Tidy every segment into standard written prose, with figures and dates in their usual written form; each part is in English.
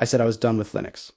I said I was done with Linux.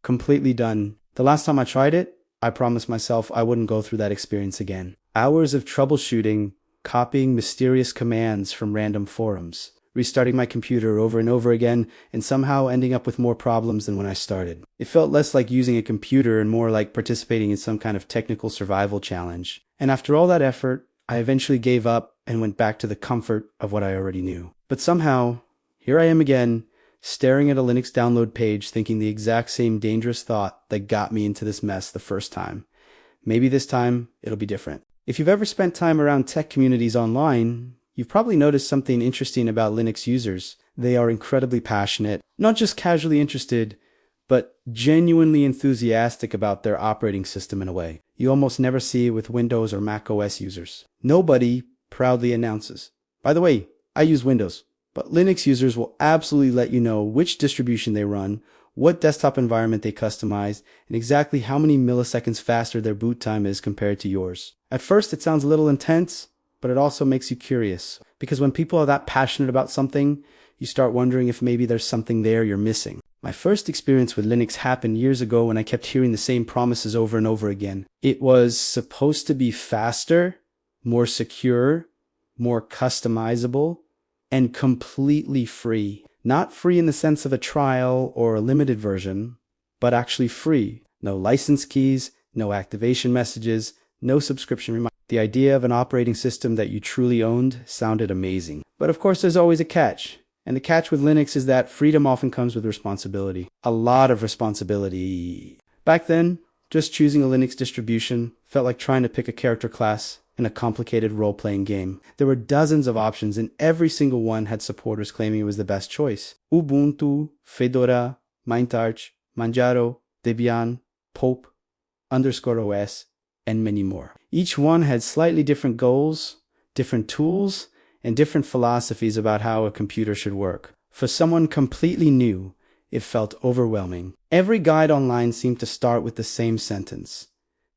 Completely done. The last time I tried it, I promised myself I wouldn't go through that experience again. Hours of troubleshooting, copying mysterious commands from random forums, restarting my computer over and over again, and somehow ending up with more problems than when I started. It felt less like using a computer and more like participating in some kind of technical survival challenge. And after all that effort, I eventually gave up and went back to the comfort of what I already knew. But somehow, here I am again, staring at a Linux download page thinking the exact same dangerous thought that got me into this mess the first time. Maybe this time, it'll be different. If you've ever spent time around tech communities online, you've probably noticed something interesting about Linux users. They are incredibly passionate, not just casually interested, but genuinely enthusiastic about their operating system in a way you almost never see with Windows or Mac OS users. Nobody proudly announces, "By the way, I use Windows." But Linux users will absolutely let you know which distribution they run, what desktop environment they customize, and exactly how many milliseconds faster their boot time is compared to yours. At first, it sounds a little intense, but it also makes you curious. Because when people are that passionate about something, you start wondering if maybe there's something there you're missing. My first experience with Linux happened years ago when I kept hearing the same promises over and over again. It was supposed to be faster, more secure, more customizable, and completely free. Not free in the sense of a trial or a limited version, but actually free. No license keys, no activation messages, no subscription reminders. The idea of an operating system that you truly owned sounded amazing. But of course there's always a catch. And the catch with Linux is that freedom often comes with responsibility. A lot of responsibility. Back then, just choosing a Linux distribution felt like trying to pick a character class in a complicated role-playing game. There were dozens of options and every single one had supporters claiming it was the best choice. Ubuntu, Fedora, Mintarch, Manjaro, Debian, Pope, _OS, and many more. Each one had slightly different goals, different tools, and different philosophies about how a computer should work. For someone completely new, it felt overwhelming. Every guide online seemed to start with the same sentence.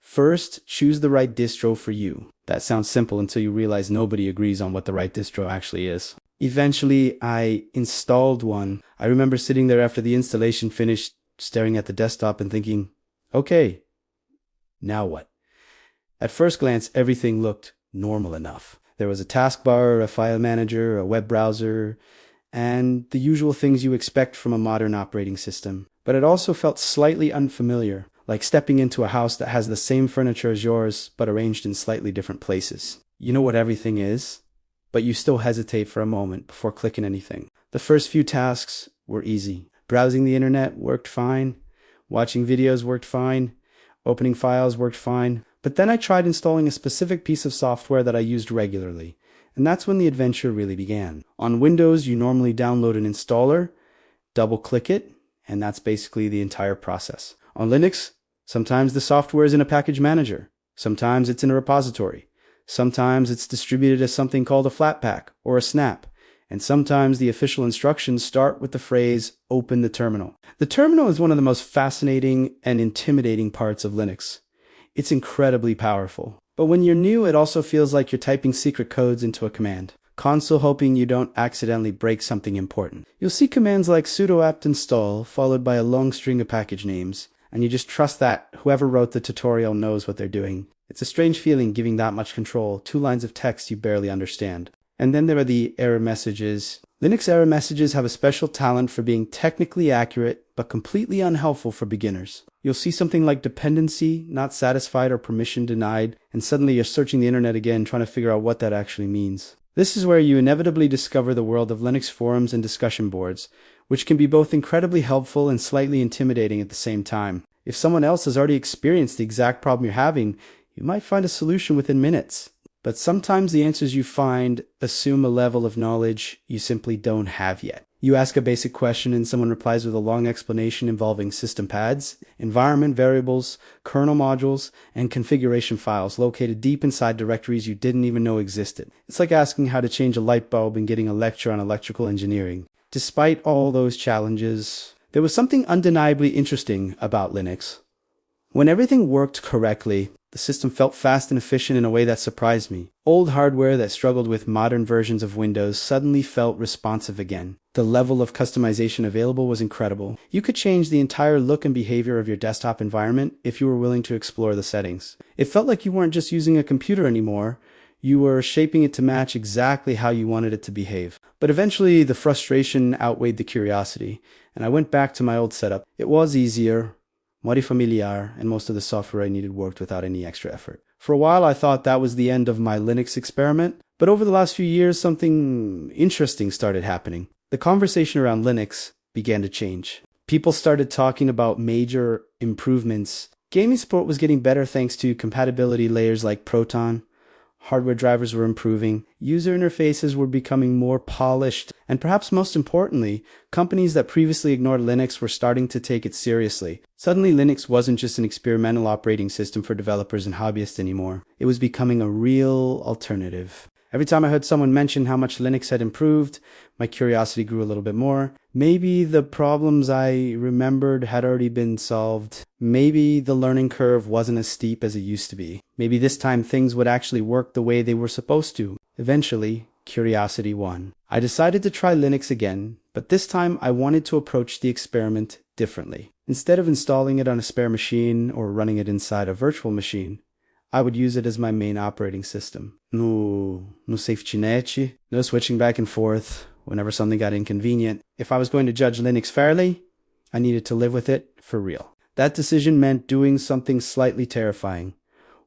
First, choose the right distro for you. That sounds simple until you realize nobody agrees on what the right distro actually is. Eventually, I installed one. I remember sitting there after the installation finished, staring at the desktop and thinking, okay, now what? At first glance, everything looked normal enough. There was a taskbar, a file manager, a web browser, and the usual things you expect from a modern operating system. But it also felt slightly unfamiliar, like stepping into a house that has the same furniture as yours, but arranged in slightly different places. You know what everything is, but you still hesitate for a moment before clicking anything. The first few tasks were easy. Browsing the internet worked fine. Watching videos worked fine. Opening files worked fine. But then I tried installing a specific piece of software that I used regularly, and that's when the adventure really began. On Windows, you normally download an installer, double-click it, and that's basically the entire process. On Linux, sometimes the software is in a package manager, sometimes it's in a repository, sometimes it's distributed as something called a Flatpak or a snap, and sometimes the official instructions start with the phrase, "Open the terminal." The terminal is one of the most fascinating and intimidating parts of Linux. It's incredibly powerful. But when you're new, it also feels like you're typing secret codes into a command console hoping you don't accidentally break something important. You'll see commands like sudo apt install followed by a long string of package names, and you just trust that whoever wrote the tutorial knows what they're doing. It's a strange feeling giving that much control, 2 lines of text you barely understand. And then there are the error messages. Linux error messages have a special talent for being technically accurate, but completely unhelpful for beginners. You'll see something like dependency, not satisfied, or permission denied, and suddenly you're searching the internet again trying to figure out what that actually means. This is where you inevitably discover the world of Linux forums and discussion boards, which can be both incredibly helpful and slightly intimidating at the same time. If someone else has already experienced the exact problem you're having, you might find a solution within minutes. But sometimes the answers you find assume a level of knowledge you simply don't have yet. You ask a basic question and someone replies with a long explanation involving system paths, environment variables, kernel modules, and configuration files located deep inside directories you didn't even know existed. It's like asking how to change a light bulb and getting a lecture on electrical engineering. Despite all those challenges, there was something undeniably interesting about Linux. When everything worked correctly, the The system felt fast and efficient in a way that surprised me. Old hardware that struggled with modern versions of Windows suddenly felt responsive again. The level of customization available was incredible. You could change the entire look and behavior of your desktop environment if you were willing to explore the settings. It felt like you weren't just using a computer anymore. You were shaping it to match exactly how you wanted it to behave. But eventually, the frustration outweighed the curiosity, and I went back to my old setup. It was easier, more familiar, and most of the software I needed worked without any extra effort. For a while, I thought that was the end of my Linux experiment, but over the last few years, something interesting started happening. The conversation around Linux began to change. People started talking about major improvements. Gaming support was getting better thanks to compatibility layers like Proton. Hardware drivers were improving, user interfaces were becoming more polished, and perhaps most importantly, companies that previously ignored Linux were starting to take it seriously. Suddenly, Linux wasn't just an experimental operating system for developers and hobbyists anymore. It was becoming a real alternative. Every time I heard someone mention how much Linux had improved, my curiosity grew a little bit more. Maybe the problems I remembered had already been solved. Maybe the learning curve wasn't as steep as it used to be. Maybe this time things would actually work the way they were supposed to. Eventually, curiosity won. I decided to try Linux again, but this time I wanted to approach the experiment differently. Instead of installing it on a spare machine or running it inside a virtual machine, I would use it as my main operating system. No safety net, no switching back and forth whenever something got inconvenient. If I was going to judge Linux fairly, I needed to live with it for real. That decision meant doing something slightly terrifying,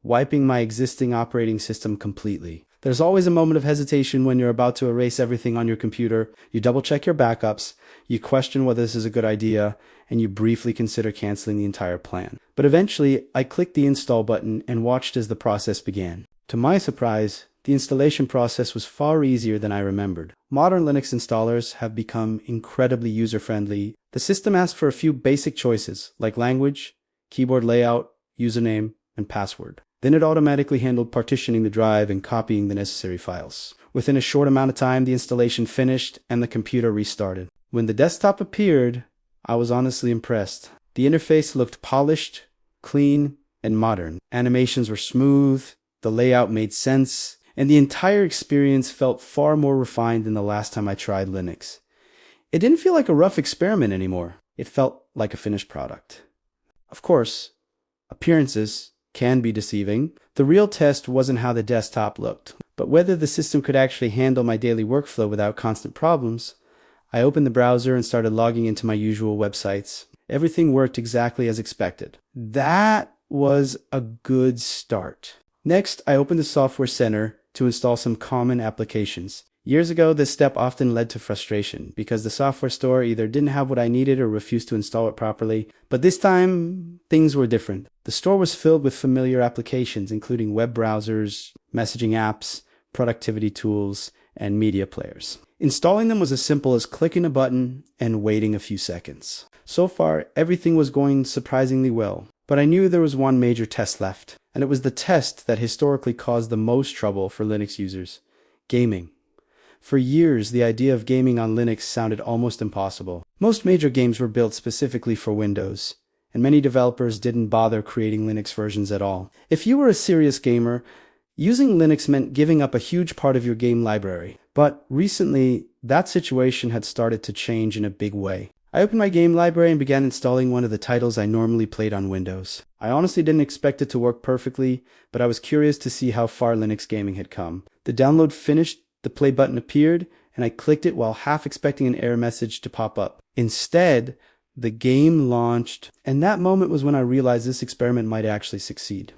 wiping my existing operating system completely. There's always a moment of hesitation when you're about to erase everything on your computer. You double check your backups, you question whether this is a good idea, and you briefly consider canceling the entire plan. But eventually, I clicked the install button and watched as the process began. To my surprise, the installation process was far easier than I remembered. Modern Linux installers have become incredibly user-friendly. The system asks for a few basic choices, like language, keyboard layout, username, and password. Then it automatically handled partitioning the drive and copying the necessary files. Within a short amount of time, the installation finished and the computer restarted. When the desktop appeared, I was honestly impressed. The interface looked polished, clean, and modern. Animations were smooth, the layout made sense, and the entire experience felt far more refined than the last time I tried Linux. It didn't feel like a rough experiment anymore. It felt like a finished product. Of course, appearances can be deceiving. The real test wasn't how the desktop looked, but whether the system could actually handle my daily workflow without constant problems. I opened the browser and started logging into my usual websites. Everything worked exactly as expected. That was a good start. Next, I opened the Software Center to install some common applications. Years ago, this step often led to frustration because the software store either didn't have what I needed or refused to install it properly. But this time, things were different. The store was filled with familiar applications, including web browsers, messaging apps, productivity tools, and media players. Installing them was as simple as clicking a button and waiting a few seconds. So far, everything was going surprisingly well. But I knew there was one major test left, and it was the test that historically caused the most trouble for Linux users: gaming. For years, the idea of gaming on Linux sounded almost impossible. Most major games were built specifically for Windows, and many developers didn't bother creating Linux versions at all. If you were a serious gamer, using Linux meant giving up a huge part of your game library. But recently, that situation had started to change in a big way. I opened my game library and began installing one of the titles I normally played on Windows. I honestly didn't expect it to work perfectly, but I was curious to see how far Linux gaming had come. The download finished, the play button appeared, and I clicked it while half expecting an error message to pop up. Instead, the game launched, and that moment was when I realized this experiment might actually succeed.